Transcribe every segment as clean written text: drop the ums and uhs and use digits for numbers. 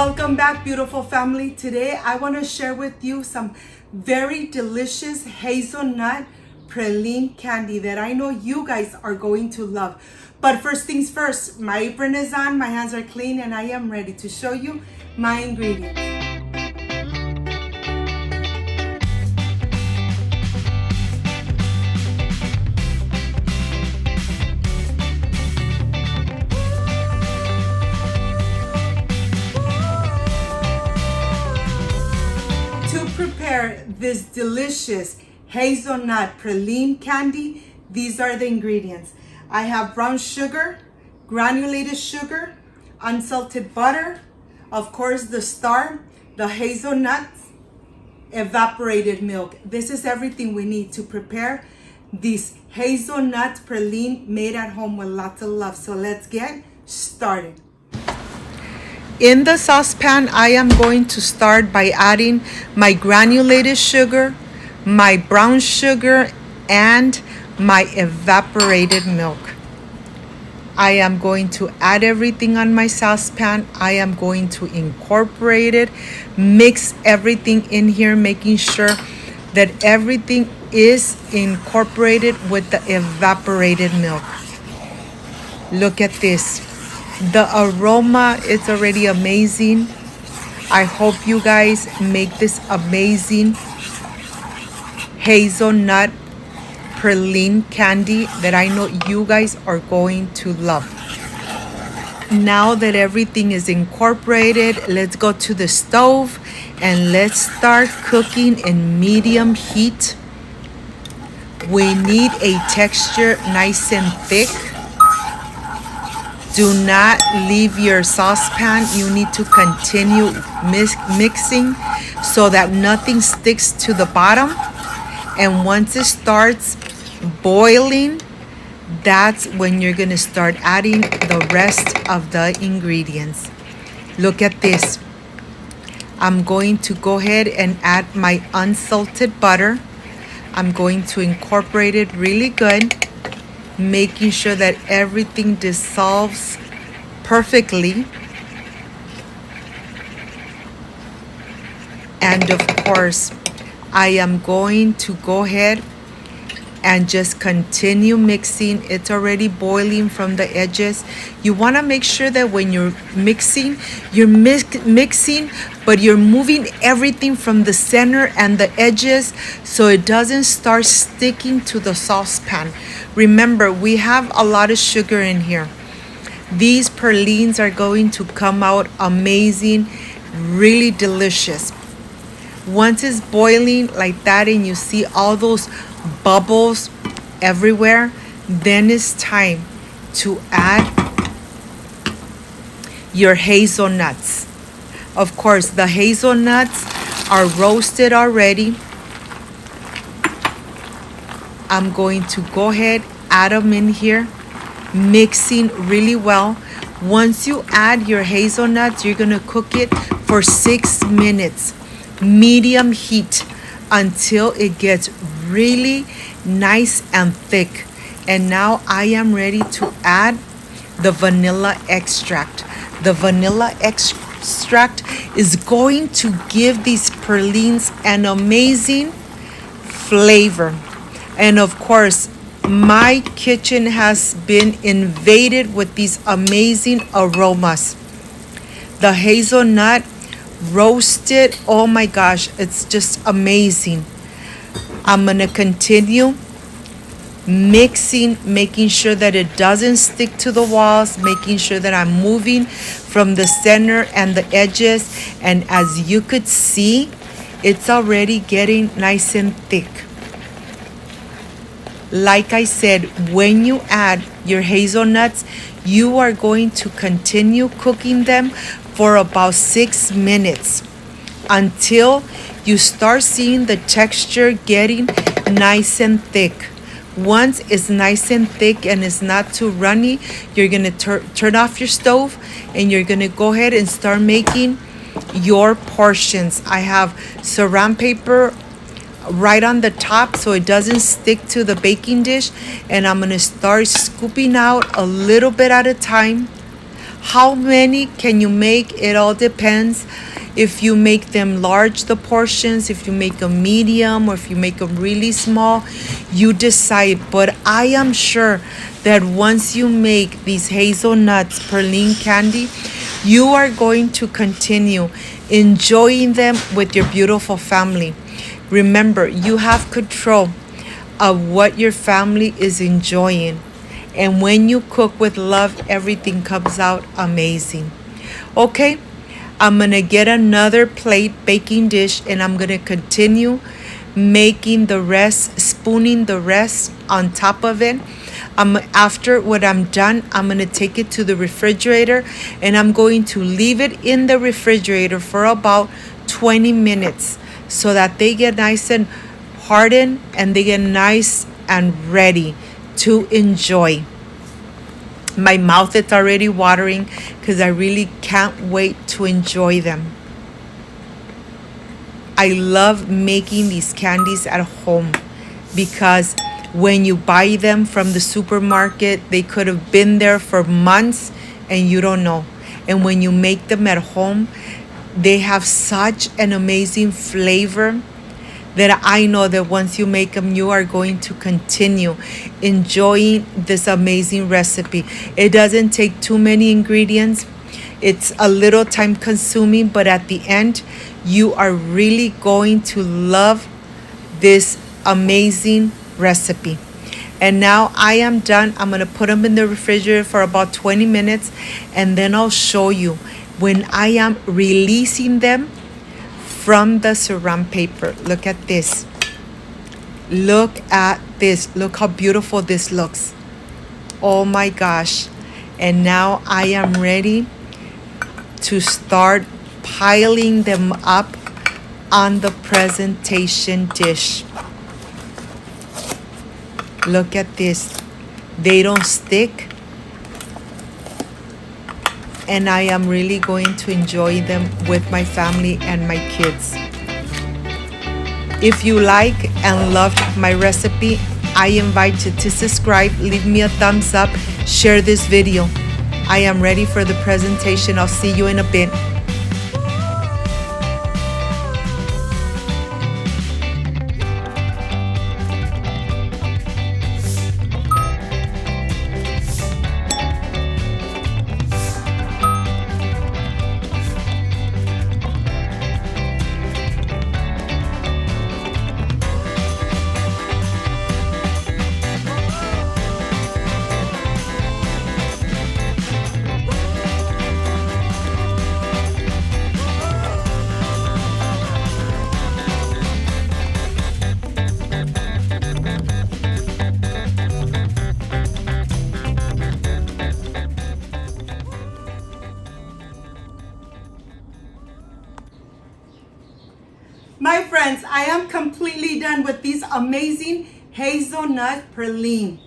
Welcome back, beautiful family. Today I want to share with you some very delicious hazelnut praline candy that I know you guys are going to love. But first things first, my apron is on, my hands are clean, and I am ready to show you my ingredients. To prepare this delicious hazelnut praline candy, these are the ingredients. I have brown sugar, granulated sugar, unsalted butter, of course the star, the hazelnuts, evaporated milk. This is everything we need to prepare this hazelnut praline made at home with lots of love. So let's get started. In the saucepan, I am going to start by adding my granulated sugar, my brown sugar, and my evaporated milk. I am going to add everything on my saucepan. I am going to incorporate it, mix everything in here, making sure that everything is incorporated with the evaporated milk. Look at this. The aroma is already amazing. I hope you guys make this amazing hazelnut praline candy that I know you guys are going to love. Now that everything is incorporated, let's go to the stove and let's start cooking in medium heat. We need a texture nice and thick. Do not leave your saucepan. You need to continue mixing so that nothing sticks to the bottom. And once it starts boiling, that's when you're gonna start adding the rest of the ingredients. Look at this. I'm going to go ahead and add my unsalted butter. I'm going to incorporate it really good, making sure that everything dissolves perfectly. And of course, I am going to go ahead and just continue mixing. It's already boiling from the edges. You want to make sure that when you're mixing, mixing, but you're moving everything from the center and the edges so it doesn't start sticking to the saucepan. Remember, we have a lot of sugar in here. These pralines are going to come out amazing, really delicious. Once it's boiling like that and you see all those bubbles everywhere, then it's time to add your hazelnuts. Of course, the hazelnuts are roasted already. I'm going to go ahead, add them in here, mixing really well. Once you add your hazelnuts, you're gonna cook it for 6 minutes, medium heat, until it gets really nice and thick. And now I am ready to add the vanilla extract. The vanilla extract is going to give these pralines an amazing flavor. And of course, my kitchen has been invaded with these amazing aromas. The hazelnut roasted, oh my gosh, it's just amazing. I'm gonna continue mixing, making sure that it doesn't stick to the walls, making sure that I'm moving from the center and the edges. And as you could see, it's already getting nice and thick. Like I said, when you add your hazelnuts, you are going to continue cooking them for about 6 minutes until you start seeing the texture getting nice and thick. Once it's nice and thick and it's not too runny, you're gonna turn off your stove and you're gonna go ahead and start making your portions. I have saran paper right on the top so it doesn't stick to the baking dish, and I'm gonna start scooping out a little bit at a time. How many can you make? It all depends. If you make them large, the portions, if you make them medium, or if you make them really small, you decide. But I am sure that once you make these hazelnuts praline candy, you are going to continue enjoying them with your beautiful family. Remember, you have control of what your family is enjoying. And when you cook with love, everything comes out amazing. Okay, I'm gonna get another plate baking dish, and I'm gonna continue making the rest, spooning the rest on top of it. After what I'm done, I'm gonna take it to the refrigerator, and I'm going to leave it in the refrigerator for about 20 minutes so that they get nice and hardened and they get nice and ready to enjoy. My mouth is already watering because I really can't wait to enjoy them. I love making these candies at home because when you buy them from the supermarket, they could have been there for months and you don't know. And when you make them at home, they have such an amazing flavor that I know that once you make them, you are going to continue enjoying this amazing recipe. It doesn't take too many ingredients. It's a little time consuming, but at the end, you are really going to love this amazing recipe. And now I am done. I'm gonna put them in the refrigerator for about 20 minutes, and then I'll show you when I am releasing them from the saran paper. Look at this. Look at this. Look how beautiful this looks. Oh my gosh. And now I am ready to start piling them up on the presentation dish. Look at this. They don't stick. And I am really going to enjoy them with my family and my kids. If you like and loved my recipe, I invite you to subscribe, leave me a thumbs up, share this video. I am ready for the presentation. I'll see you in a bit. My friends, I am completely done with these amazing hazelnut praline.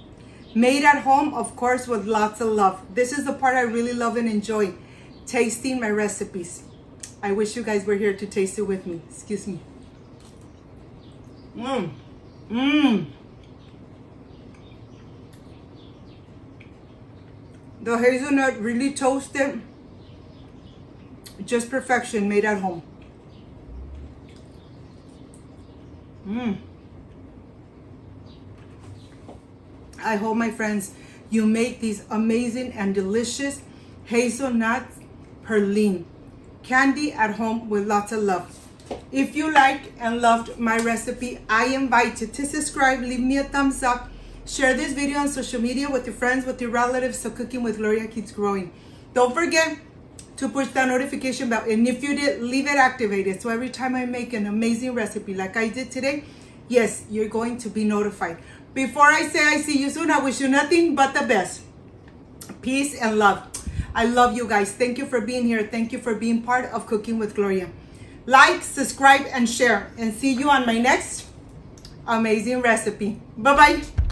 Made at home, of course, with lots of love. This is the part I really love and enjoy, tasting my recipes. I wish you guys were here to taste it with me. Excuse me. The hazelnut really toasted. Just perfection, made at home. I hope, my friends, you make these amazing and delicious hazelnut praline candy at home with lots of love. If you liked and loved my recipe, I invite you to subscribe, leave me a thumbs up, share this video on social media with your friends, with your relatives, so Cooking with Gloria keeps growing. Don't forget to push that notification bell, and if you did, leave it activated, so every time I make an amazing recipe like I did today, yes, you're going to be notified. Before I say I see you soon, I wish you nothing but the best. Peace and love. I love you guys. Thank you for being here. Thank you for being part of Cooking with Gloria. Like, subscribe, and share, and see you on my next amazing recipe. Bye-bye.